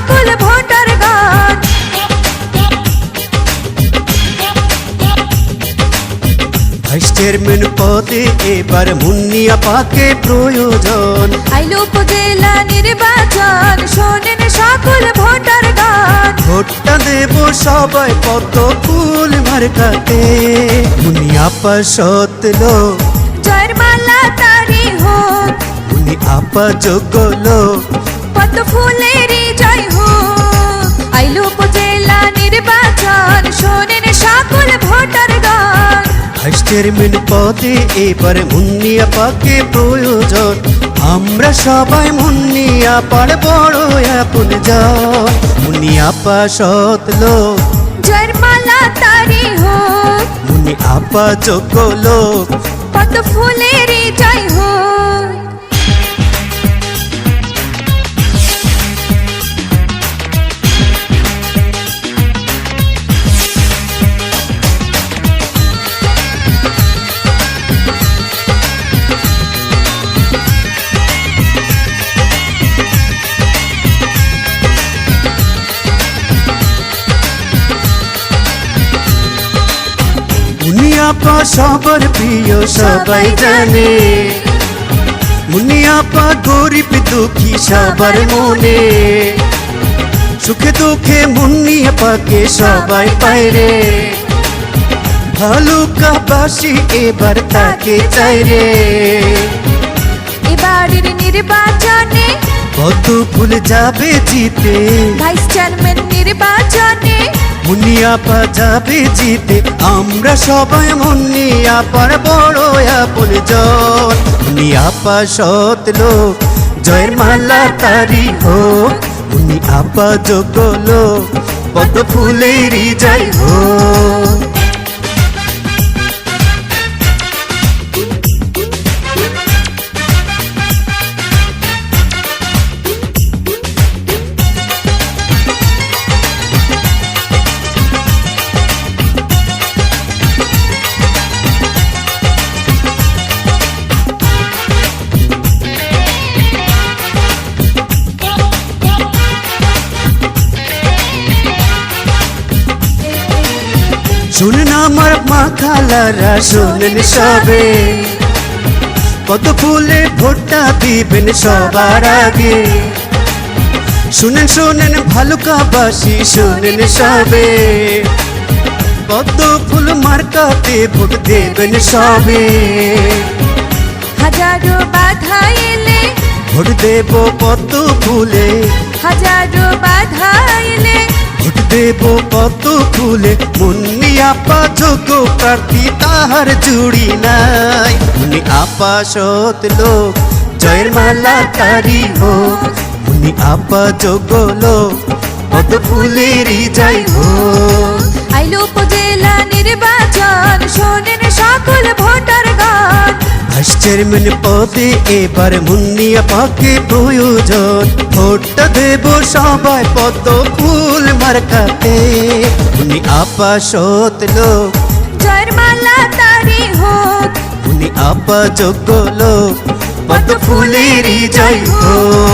সকল ভোটার গান। Vice chairman পদে এবার মুন্নিয়া পাকে প্রয়োজন। আইলো উপজেলা নির্বাচন, শোনেন সকল ভোটার গান। ভোটটা দেব সবাই পদ্ম ফুল মার্কাতে। মুন্নিয়া আপা সৎ লোক, জয়ের মালা তারি হোক। মুন্নি আপা যোগ্য লোক, পদ্ম ফুলেরই জয় হোক। আইলো উপজেলা নির্বাচন, শোনেন সকল ভোটার গান। ভাইস চেয়ারম্যান পদে এবার মুন্নিয়া পাকে প্রয়োজন। আমরা সবাই মুন্নিয়া পার বড় আপনজন। মুন্নিয়া আপা সৎ লোক, জয়ের মালা তারি হোক। মুন্নি আপা যোগ্য লোক, পদ্ম ফুলেরই জয় হোক। মুন্নিয়া আপা সবার প্রিয় সবাই জানে। মুন্নিয়া আপা গরিব দুঃখী সবার মনে। সুখে দুঃখে মুন্নিয়া আপাকে সবাই পায় রে। ভালুকাবাসী এবার তাকে চাই রে। এবারের নির্বাচনে কত ফুল যাবে জিতে। ভাইস চেয়ারম্যান নির্বাচনে মুন্নিয়া আপা যাবে জিতে। আমরা সবাই মুন্নিয়া আপার বড় আপনজন। মুন্নিয়া আপা সৎ লোক, জয়ের মালা তারি হোক। মুন্নিয়া আপা যোগ্য লোক, পদ্ম ফুলেরই জয় হোক। শুনেন আমার মা খালারা, শুনেন সবে। কত ফুলে ভোটটা দিবেন সবার আগে। শুনেন শুনেন ভালুকাবাসী, শুনেন সবে। কত ফুল মার্কাতে ভোট দেবেন সবে। হাজারো বাধা এলে, ভোট দেব কত ফুলে। হাজারো বাধা এলে ভোট দেব কত ফুলে। মুন্নিয়া আপা যোগ্য প্রার্থী, তাহার জুড়ি নাই। মুন্নিয়া আপা সৎ লোক, জয়ের মালা তারি হোক। মুন্নিয়া আপা যোগ্য লোক, পদ্ম ফুলেরই জয় হোক। আইলো উপজেলা নির্বাচন, শোনেন সকল ভোটার গান। ভাইস চেয়ারম্যান পদে এবার মুন্নিয়া আপাকে প্রয়োজন। ভোটটা দেব সবাই পদ্ম ফুল মার্কাতে। মুন্নিয়া আপা সৎ লোক, জয়ের মালা তারি হোক। মুন্নিয়া আপা যোগ্য লোক, পদ্ম ফুলেরই জয় হোক।